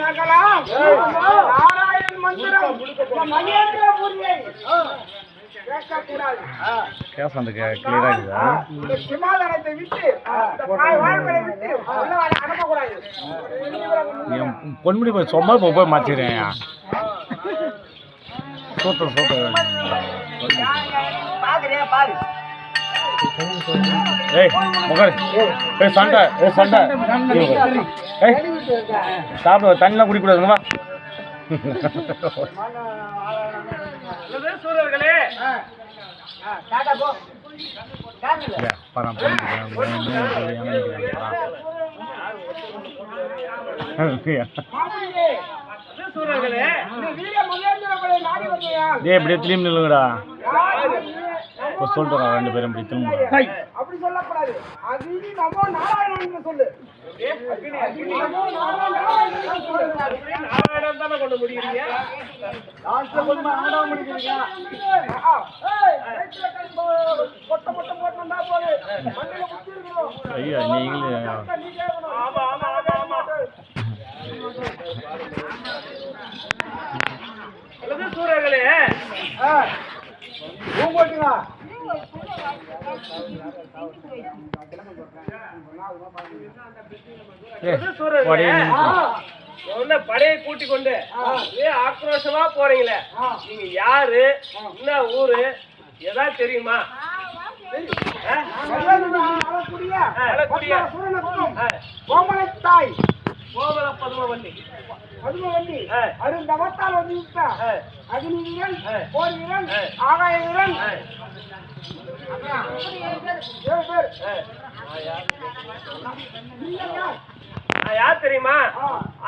நாராயணன் மந்திரம் மகேந்திரபுரியை சிமாதானத்தை விட்டு அனுப்பக்கூடாது. பொன்முடி போய் சும்மா போய் மாற்றிடுறேன். Super super. ஏய் முகர் ஏய் சண்டை ஏய் சாப்பிட தண்ணிலாம் குடிக்கூடாதுங்கம்மா. சூரர்களே இப்படியே திரும்பி நில்லுங்கடா. சொல்றா ரெண்டு பேரும் இப்படி திரும்ப. அப்படி சொல்லக்கூடாது. அக்னி நமோ நாராயணன் சொல்லு. நாராயணன் தான கொண்டு முடியறீங்க. லாஸ்ட்ல கொண்டு ஆடா முடிக்கிறீங்க. கொட்ட போட்டா போடு. மண்ணில குத்திரணும். ஐயா நீங்களே. ஆமா. அல்லது சூரர்களே. பூங்கோட்டிங்க. படையை கூட்டி கொண்டு ஆக்ரோஷமா போறீங்களே, நீங்க யாரு, என்ன ஊரு, ஏதாவது தெரியுமா? கோமலத்தாய் கோமல பதுமவல்லி அருந்தவத்தால் வந்து அக்னி வீரன், போர் வீரன், ஆகாய வீரன், யார் தெரியுமா?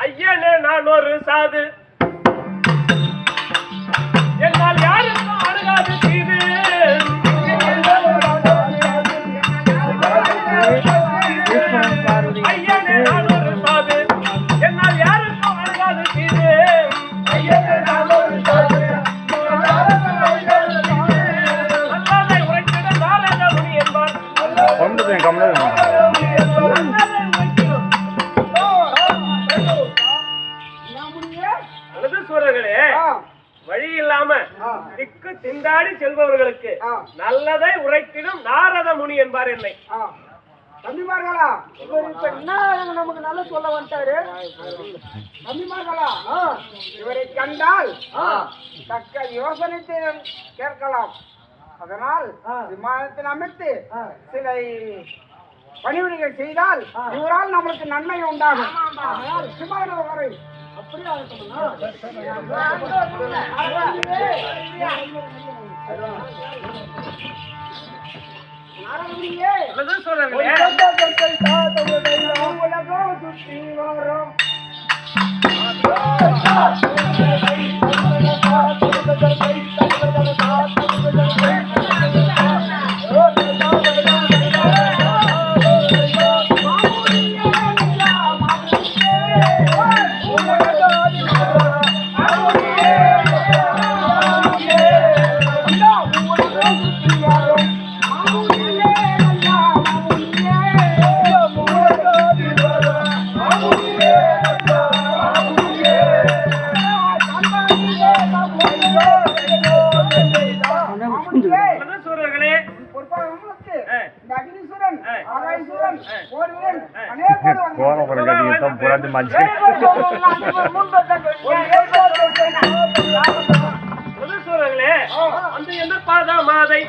ஐயனே நான் ஒரு சாது, என்னால் யாருக்கும் அணுகாது தீது. ஐயனே நான் ஒரு சாது, என்னால் யாருக்கும் அணுகாது தீது. அல்லாதை உரைத்திட நாராயண முனி என்பார். சூரர்களே, வழி இல்லாம திக்கு திண்டாடி செல்பவர்களுக்கு நல்லதை உரைத்திடும் நாரத முனி என்பார் என்னை. தம்பிமார்களா, இப்ப என்ன நமக்கு நல்ல சொல்ல வந்துட்டாரு. தம்பிமார்களா, இவரை கண்டால் தக்க யோசனை கேட்கலாம். அதனால் விமானத்தில் அமைத்து சில பணிவிடைகள் செய்தால் இவரால் நம்மளுக்கு நன்மை உண்டாகும். அதனால் விமானம் வரை அப்படியே உலகம் சுற்றி வரும் அந்த என்ன பாதா மாதை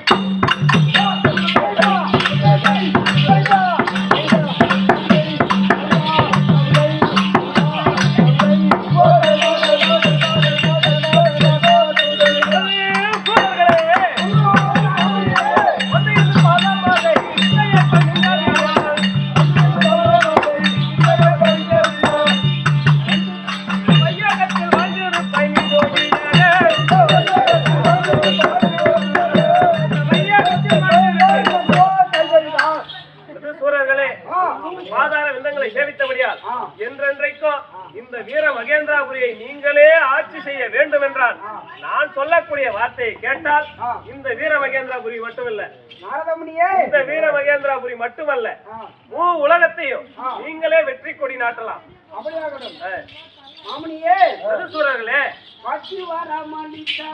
என்றென்றைக்கும் இந்த வீர மகேந்திராபுரியை நீங்களே ஆட்சி செய்ய வேண்டும் என்றால் நான் சொல்லக்கூடிய வார்த்தையை கேட்டால் இந்த வீர மகேந்திராபுரி மட்டுமல்ல, இந்த வீர மகேந்திராபுரி மட்டுமல்ல, உலகத்தையும் நீங்களே வெற்றி கொடி நாட்டலாம். மாமனியே சூரர்களே பத்தி வரமளித்தா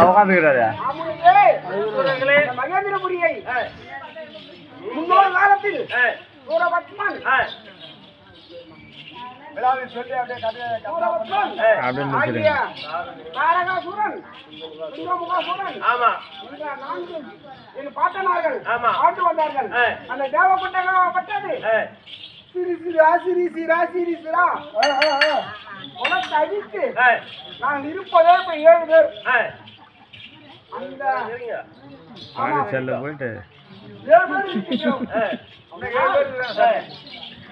உட்காந்துக்கிறாரு சூரர்களே மகேந்திரபுரியை முன்னொரு காலத்தில் சூரபத்மன் அப்படின்னு ஆகிய தாரகாசுரன் சுந்தரமுகாசுரன் ஆமா இந்த நான்கு என் பாட்டனார்கள் ஆமா. ஆண்டு வந்தார்கள் அந்த தேவகுண்டகப்பட்டது சிறு சிறு ஆசிரி சிரா சிரி சிரா உனக்கு அடித்து நாங்கள் இருப்பதே இப்ப 7 பேர் அந்த சரிங்க செல்ல போயிட்டு 7 பேர் இருக்கிறோம். அந்த 7 பேர்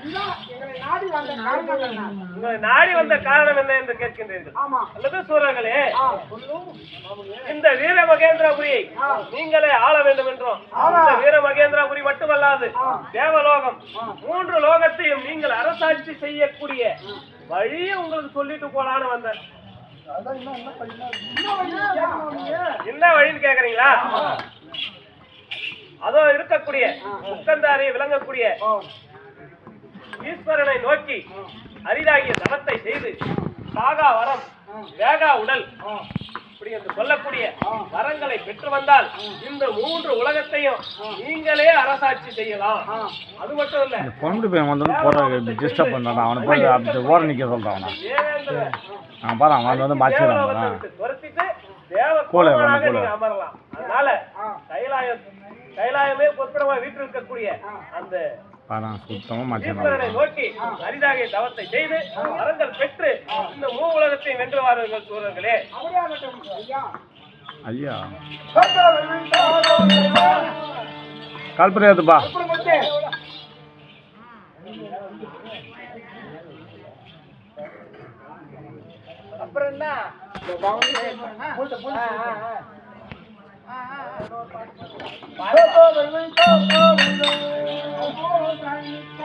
இதான் எங்களை நாடி வந்த காரணம் என்ன? உங்களை நாடி வந்த காரணம் என்ன என்று கேட்கின்றீர்கள் ஆமா அல்லது சூரர்களே சொல்லும் இந்த வீர மகேந்திரபுரியை நீங்களே ஆள வேண்டும் என்றும் இந்த வீர மகேந்திரபுரி மட்டுமல்லாது தேவலோகம் 3 லோகத்தையும் நீங்கள் அரசாட்சி செய்யக்கூடிய வழியை உங்களுக்கு சொல்லிட்டு போலான்னு வந்தேன். என்ன வழின்னு கேக்குறீங்களா? அதோ இருக்கக்கூடிய முக்கந்தாரி விளங்கக்கூடிய ஈஸ்வரனை நோக்கி அரிதாகிய தவத்தை செய்து சாகா வரம் வேகா உடல் இப்படி என்று சொல்லக்கூடிய வரங்களை பெற்று வந்தால் இந்த 3 உலகத்தையும் நீங்களே அரசாட்சி செய்யலாம். அது மட்டும் இல்ல கொண்டு போய் வந்து போட்டோ டிஸ்டர்ப் பண்ணுறான் அவனை போய் அப்படி ஓர நிற்க சொல்கிறான் அவன் பாரு அவன் வந்து மாற்றிடுறான் துரத்திட்டு தேவ கோலமாக நீங்க அமரலாம். அதனால கைலாயமே பொறுப்பிடமா வீட்டில் இருக்கக்கூடிய அந்த சுத்தமாக ஈஸ்வரனை மாற்றிடுறான் நோக்கி அரிதாகிய தவத்தை செய்து வரங்கள் பெற்று இந்த 3 உலகத்தையும் வென்று வாருங்கள் சூரர்களே. ஐயா கால் பண்ணியாதுப்பா அப்புறம் என்ன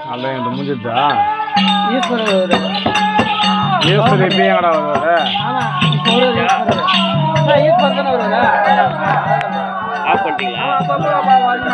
நல்லா இந்த முடிஞ்சுதா ஈஸ்வரி இப்போ எங்கடா வருவாரு ஆஃப் பண்ணிட்டீங்களா?